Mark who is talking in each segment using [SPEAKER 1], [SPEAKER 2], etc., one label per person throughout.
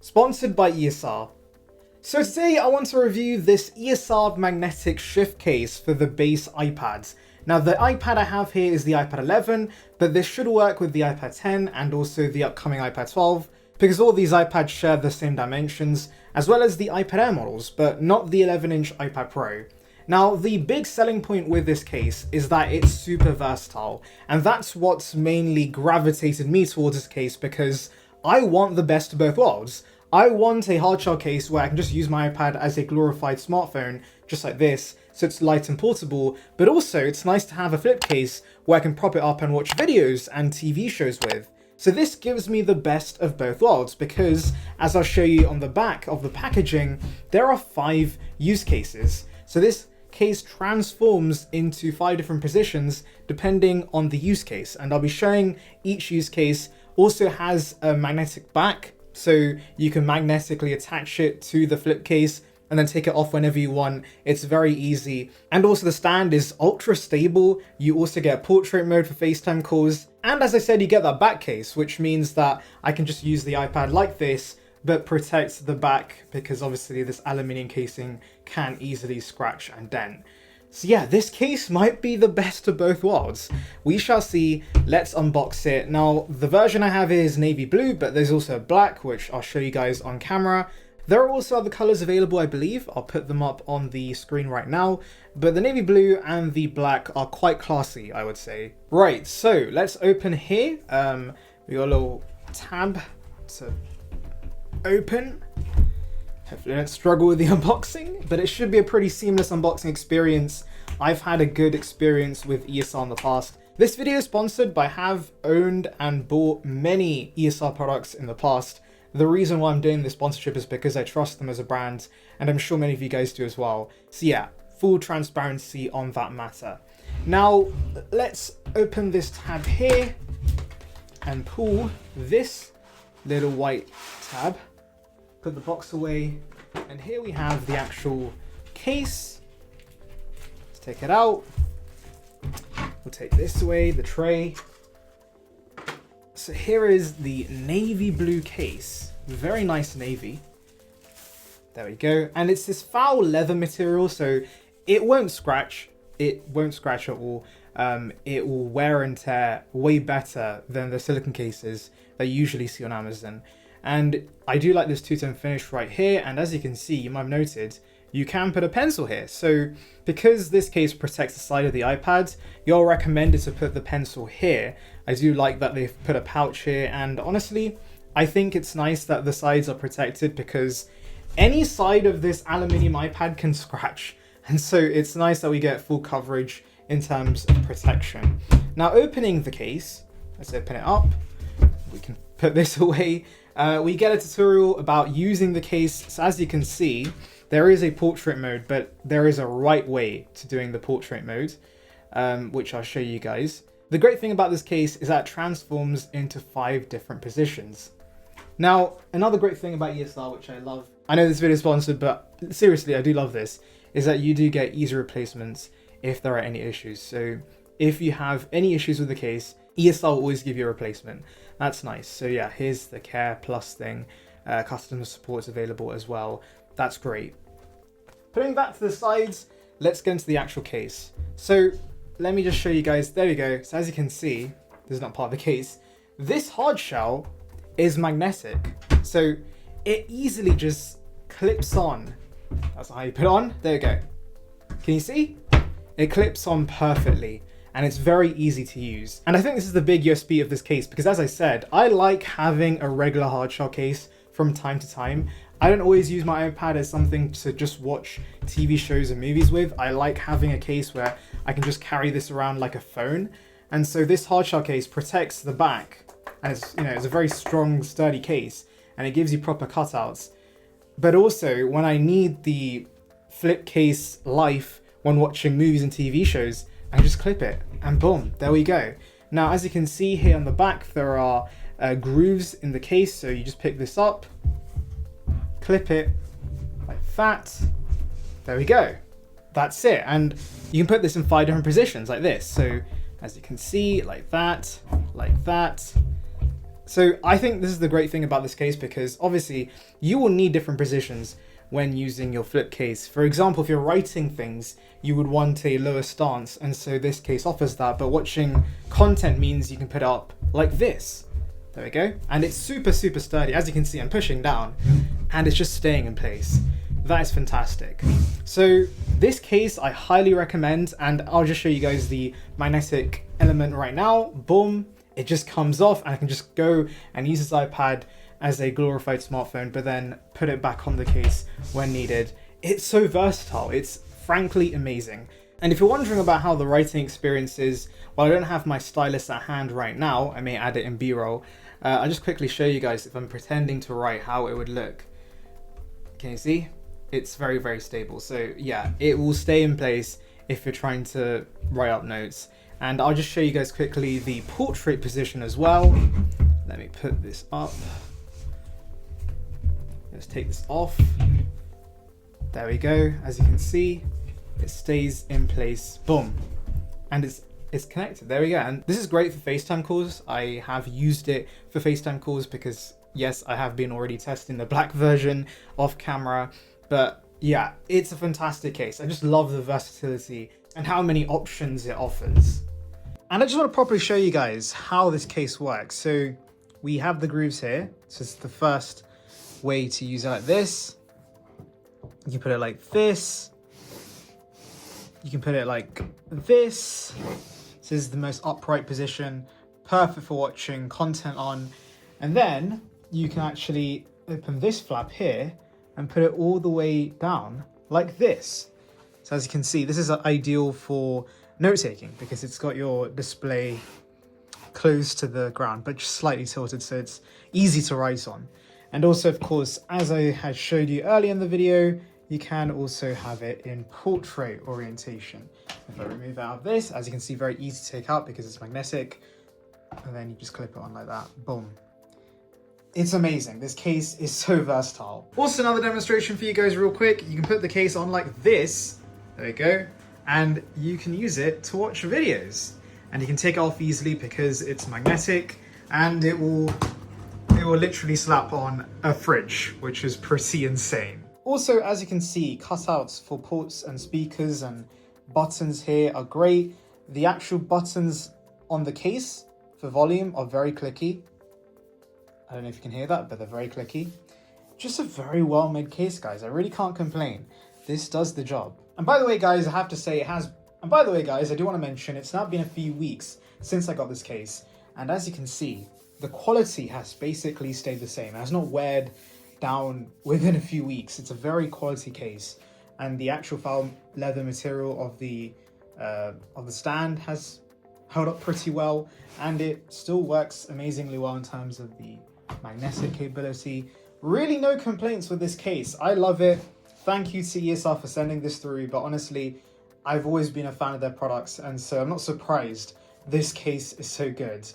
[SPEAKER 1] Sponsored by ESR. So today I want to review this ESR magnetic shift case for the base iPads. Now the iPad I have here is the iPad 11, but this should work with the iPad 10 and also the upcoming iPad 12, because all these iPads share the same dimensions, as well as the iPad Air models, but not the 11-inch iPad Pro. Now, the big selling point with this case is that it's super versatile, and that's what's mainly gravitated me towards this case, because I want the best of both worlds. I want a hardshell case where I can just use my iPad as a glorified smartphone, just like this, so it's light and portable, but also it's nice to have a flip case where I can prop it up and watch videos and TV shows with. So this gives me the best of both worlds because, as I'll show you on the back of the packaging, there are 5 use cases. So this case transforms into 5 different positions depending on the use case, and I'll be showing each use case. Also has a magnetic back, so you can magnetically attach it to the flip case and then take it off whenever you want. It's very easy. And also the stand is ultra stable. You also get portrait mode for FaceTime calls. And as I said, you get that back case, which means that I can just use the iPad like this, but protect the back because obviously this aluminium casing can easily scratch and dent. So yeah, this case might be the best of both worlds. We shall see. Let's unbox it. Now, the version I have is navy blue, but there's also black, which I'll show you guys on camera. There are also other colors available, I believe. I'll put them up on the screen right now, but the navy blue and the black are quite classy, I would say. Right, so let's open here. We got a little tab to open. Hopefully I don't struggle with the unboxing, but it should be a pretty seamless unboxing experience. I've had a good experience with ESR in the past. This video is sponsored by have owned and bought many ESR products in the past. The reason why I'm doing this sponsorship is because I trust them as a brand, and I'm sure many of you guys do as well. So yeah, full transparency on that matter. Now, let's open this tab here and pull this little white tab. Put the box away, and here we have the actual case. Let's take it out. We'll take this away, the tray. So here is the navy blue case. Very nice navy. There we go. And it's this foul leather material, so it won't scratch. It won't scratch at all. It will wear and tear way better than the silicone cases that you usually see on Amazon. And I do like this two-tone finish right here, and as you can see, you might have noted, you can put a pencil here. So because this case protects the side of the iPad, you're recommended to put the pencil here. I do like that they've put a pouch here, and honestly, I think it's nice that the sides are protected because any side of this aluminium iPad can scratch. And so it's nice that we get full coverage in terms of protection. Now opening the case, let's open it up. We can put this away. We get a tutorial about using the case. So as you can see, there is a portrait mode, but there is a right way to doing the portrait mode, which I'll show you guys. The great thing about this case is that it transforms into 5 different positions. Now, another great thing about ESR, which I love, I know this video is sponsored, but seriously, I do love this, is that you do get easy replacements if there are any issues. So if you have any issues with the case, ESR will always give you a replacement. That's nice. So yeah, here's the Care Plus thing. Customer support is available as well. That's great. Putting that to the sides, let's get into the actual case. So let me just show you guys. There we go. So as you can see, this is not part of the case. This hard shell is magnetic. So it easily just clips on. That's how you put it on. There you go. Can you see? It clips on perfectly. And it's very easy to use. And I think this is the big USP of this case because, as I said, I like having a regular hardshell case from time to time. I don't always use my iPad as something to just watch TV shows and movies with. I like having a case where I can just carry this around like a phone. And so this hardshell case protects the back, and it's, you know, it's a very strong, sturdy case, and it gives you proper cutouts. But also, when I need the flip case life when watching movies and TV shows, I just clip it and boom, there we go. Now, as you can see here on the back, there are grooves in the case. So you just pick this up, clip it like that. There we go. That's it. And you can put this in 5 different positions like this. So as you can see, like that, So I think this is the great thing about this case, because obviously you will need different positions when using your flip case. For example, if you're writing things, you would want a lower stance, and so this case offers that, but watching content means you can put it up like this. There we go. And it's super sturdy. As you can see, I'm pushing down and it's just staying in place. That is fantastic. So this case I highly recommend, and I'll just show you guys the magnetic element right now. Boom, it just comes off, and I can just go and use this iPad as a glorified smartphone, but then put it back on the case when needed. It's so versatile. It's frankly amazing. And if you're wondering about how the writing experience is, well, I don't have my stylus at hand right now. I may add it in B-roll. I'll just quickly show you guys, if I'm pretending to write, how it would look. Can you see? It's very stable. So yeah, it will stay in place if you're trying to write up notes. And I'll just show you guys quickly the portrait position as well. Let me put this up. Let's take this off. There we go. As you can see, it stays in place. Boom. And it's connected. There we go. And this is great for FaceTime calls. I have used it for FaceTime calls because, yes, I have been already testing the black version off camera. But yeah, it's a fantastic case. I just love the versatility and how many options it offers. And I just want to properly show you guys how this case works. So we have the grooves here. So it's the first way to use it like this. You can put it like this. You can put it like this. This is the most upright position, perfect for watching content on. And then you can actually open this flap here and put it all the way down like this. So as you can see, this is ideal for note-taking because it's got your display close to the ground, but just slightly tilted, so it's easy to write on. And also, of course, as I had showed you earlier in the video, you can also have it in portrait orientation. If I remove out of this, as you can see, very easy to take out because it's magnetic. And then you just clip it on like that, boom. It's amazing. This case is so versatile. Also, another demonstration for you guys real quick. You can put the case on like this. There you go. And you can use it to watch videos. And you can take it off easily because it's magnetic, and it will literally slap on a fridge, which is pretty insane. Also, as you can see, cutouts for ports and speakers and buttons here are great. The actual buttons on the case for volume are very clicky. I don't know if you can hear that, but they're very clicky. Just a very well-made case, guys. I really can't complain. This does the job. And by the way, guys, I have to say it has... And by the way, guys, I do want to mention it's now been a few weeks since I got this case. And as you can see, the quality has basically stayed the same. It has not weared down within a few weeks. It's a very quality case. And the actual foul leather material of the stand has held up pretty well. And it still works amazingly well in terms of the magnetic capability. Really no complaints with this case. I love it. Thank you to ESR for sending this through, but honestly, I've always been a fan of their products, and so I'm not surprised this case is so good.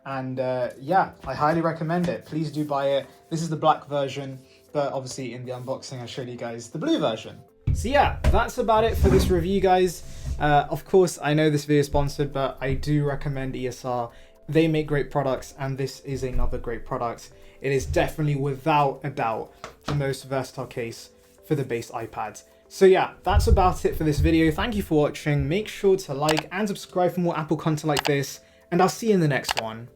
[SPEAKER 1] And yeah, I highly recommend it. Please do buy it. This is the black version, but obviously in the unboxing I showed you guys the blue version. So yeah, that's about it for this review, guys. Of course, I know this video is sponsored, but I do recommend ESR. They make great products, and this is another great product. It is definitely, without a doubt, the most versatile case for the base iPads. So yeah, that's about it for this video. Thank you for watching. Make sure to like and subscribe for more Apple content like this, and I'll see you in the next one.